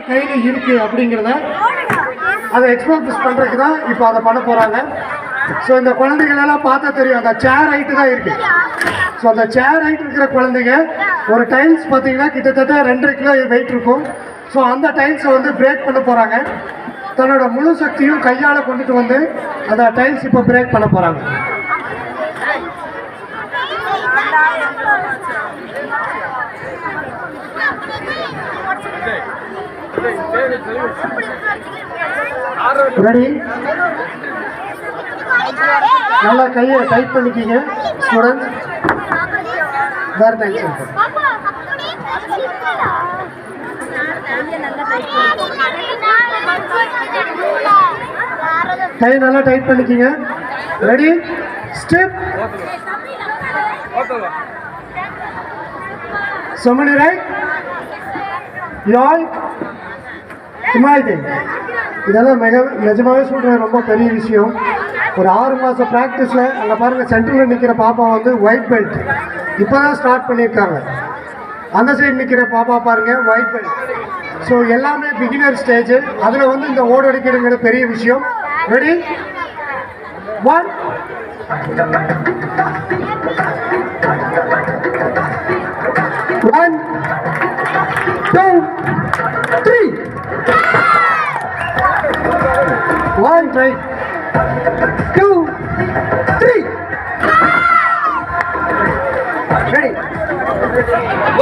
கையில் இருக்குது அப்படிங்கிறத அதை எக்ஸ்போஸ் பண்ணுறதுக்கு தான் இப்போ அதை பண்ண போகிறாங்க. ஸோ இந்த குழந்தைகளெல்லாம் பார்த்தா தெரியும், அந்த சேர் ஹைட்டு தான் இருக்குது. ஸோ அந்த சேர் ஹைட் இருக்கிற குழந்தைங்க ஒரு டைல்ஸ் பார்த்தீங்கன்னா கிட்டத்தட்ட 2.5 கிலோ வெயிட் இருக்கும். ஸோ அந்த டைல்ஸை வந்து பிரேக் பண்ண போகிறாங்க. தன்னோட முழு சக்தியும் கையால் கொண்டுட்டு வந்து அந்த டைல்ஸ் இப்போ பிரேக் பண்ண போகிறாங்க. ரெடி? நல்லா கையை டைட் பண்ணிக்கிங்க ஸ்டூடெண்ட்ஸ். வேறு டைல்ஸ் கை நல்லா டைட் பண்ணிக்கிங்க. Ready? Step. So many right? Y'all குமாரிதே, இதெல்லாம் நிஜமாவே சொல்கிறேன், ரொம்ப பெரிய விஷயம். ஒரு 6 மாத ப்ராக்டிஸில் அங்கே பாருங்கள், சென்டரில் நிற்கிற பாப்பா வந்து ஒயிட் பெல்ட் இப்போ தான் ஸ்டார்ட் பண்ணியிருக்காங்க. அந்த சைடு நிற்கிற பாப்பா பாருங்கள் ஒயிட் பெல்ட். ஸோ எல்லாமே பிகினர் ஸ்டேஜ். அதில் வந்து இந்த ஓடடிக்கிறதுங்கிற பெரிய விஷயம். ரெடி? 1 1 2 3 1 try 2 3 ready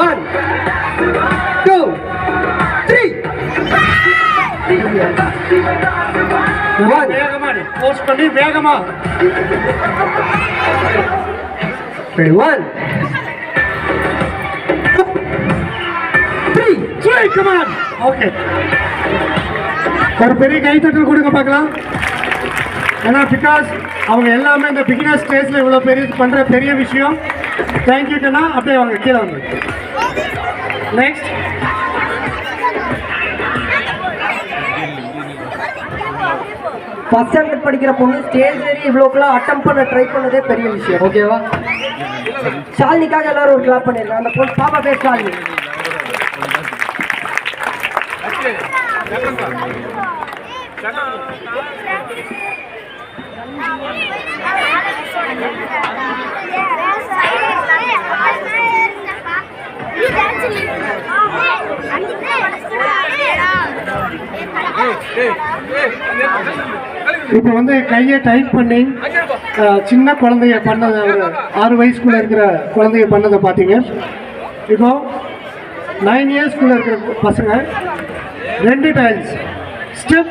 1 2 3 வேகமா போஸ்ட் பண்ணி வேகமா. ready 1 2 3 come on. okay, ஒரு பெரிய கைத்தட்டல் கொடுங்க பார்க்கலாம். ஏன்னா பிகாஸ் அவங்க எல்லாமே இந்த பிகினர் ஸ்டேஜில் இவ்வளோ பெரிய பண்ணுற பெரிய விஷயம். தேங்க்யூட்டா. அப்படியே அவங்க கீழே வந்து நெக்ஸ்ட் ஃபர்ஸ்ட் ஸ்டாண்டர்ட் படிக்கிற பொண்ணு ஸ்டேஜ் ஏறி இவ்வளோக்குலாம் அட்டம் பண்ண ட்ரை பண்ணதே பெரிய விஷயம். ஓகேவா? ஷாலினிக்காக எல்லாரும் ஒரு கிளாப் பண்ணியிருக்காங்க. அந்த பொண்ணு பாப்பா பேர் ஷாலினி. இப்போ வந்து கையை டைட் பண்ணி சின்ன குழந்தைய பண்ணதை, ஒரு 6 வயசுக்குள்ள இருக்கிற குழந்தைய பண்ணதை பார்த்தீங்க. இப்போ 9 இயர்ஸ்குள்ள இருக்கிற பசங்க 2 tiles step.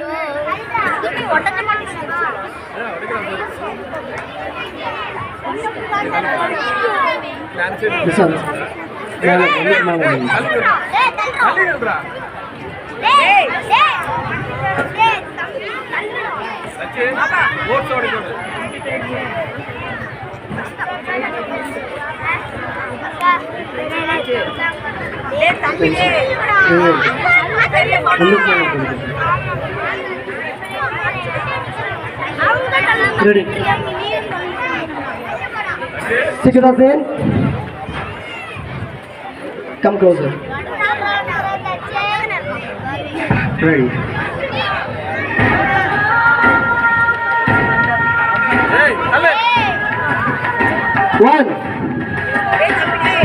Ready? Sit it up in. Come closer. Ready? Hey, 1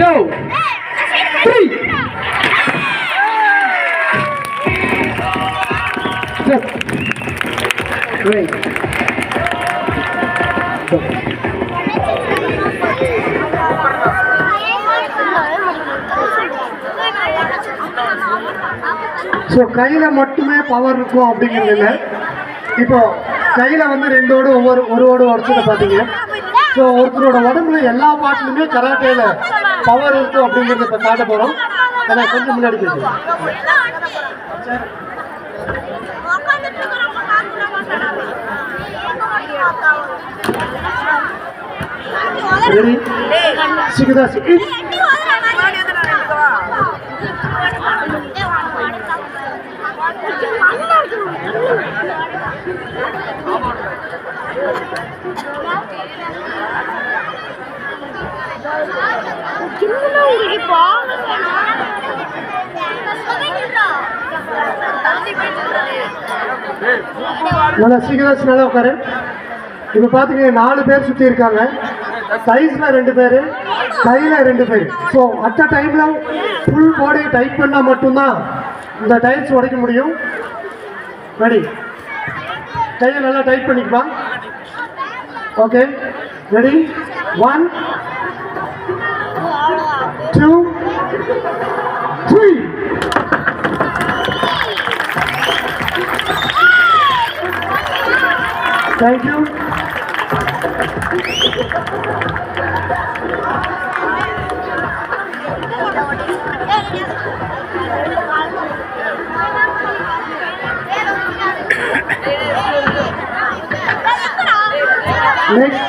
2 3 step. Great. Go. So கையில் மட்டுமே பவர் இருக்கும் அப்படிங்கிறது இல்லை. இப்போ கையில் வந்து 2 ஓடு ஒரு ஓடு உடச்சதை பார்த்தீங்க. ஸோ ஒருத்தரோட உடம்புல எல்லா பாட்டிலுமே கராட்டேல பவர் இருக்கும் அப்படிங்கிறத இப்போ காட்ட போகிறோம். அதை கொஞ்சம் முன்னாடி பேசுகிறோம். ரெடி? சிக்குதா சிக்கு. நல்லா சீக்கிரம் நல்லா உட்காரு. இப்போ பார்த்தீங்கன்னா 4 பேர் சுற்றி இருக்காங்க. சைஸில் 2 பேர், கையில் 2 பேர். ஸோ அட் அ டைமில் ஃபுல் பாடியை டைட் பண்ணால் மட்டும்தான் இந்த டைல்ஸ் உடைக்க முடியும். ரெடி, கையை நல்லா டைட் பண்ணிக்குவா. Okay, ready, 1 2 3. Thank you. Next.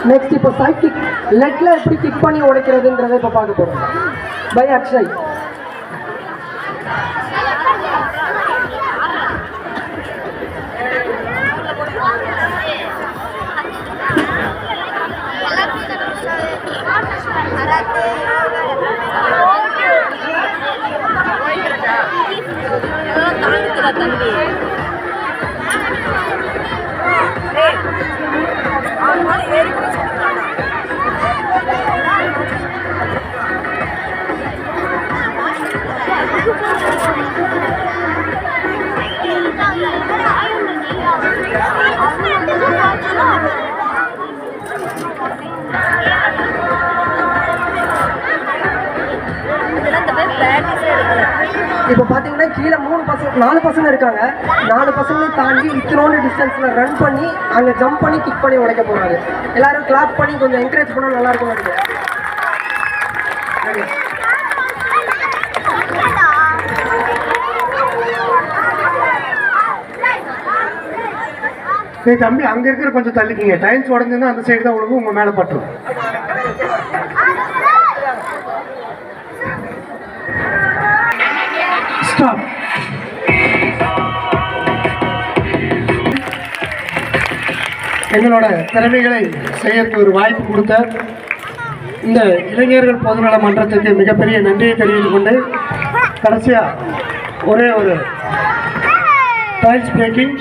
Next இப்போ சைட் கிக், லெக்ல எப்படி கிக் பண்ணி உடைக்கிறதுன்றதை இப்போ பார்க்க போறோம். பை அக்ஷய். இப்போ பார்த்தீங்கன்னா கீழே 4 பசங்க இருக்காங்க. 4 பசங்களையும் தாண்டி இத்தனோட டிஸ்டன்ஸில் ரன் பண்ணி அங்கே ஜம்ப் பண்ணி கிக் பண்ணி உடைக்க போகிறாங்க. எல்லாரும் கிளாப் பண்ணி கொஞ்சம் என்கரேஜ் பண்ணால் நல்லா இருக்கும். சரி தம்பி, அங்கே இருக்கிற கொஞ்சம் தள்ளிக்கிங்க. டைல்ஸ் உடஞ்சுன்னா அந்த சைடு தான் உங்களுக்கு உங்கள் மேலே பட்டுரும். ஸ்டாப். எங்களோட திறமைகளை செய்யறதுக்கு ஒரு வாய்ப்பு கொடுத்த இந்த இளைஞர்கள் பொதுநல மன்றத்துக்கு மிகப்பெரிய நன்றியை தெரிவித்துக் கொண்டு கடைசியாக ஒரே ஒரு டைல்ஸ் பிரேக்கிங்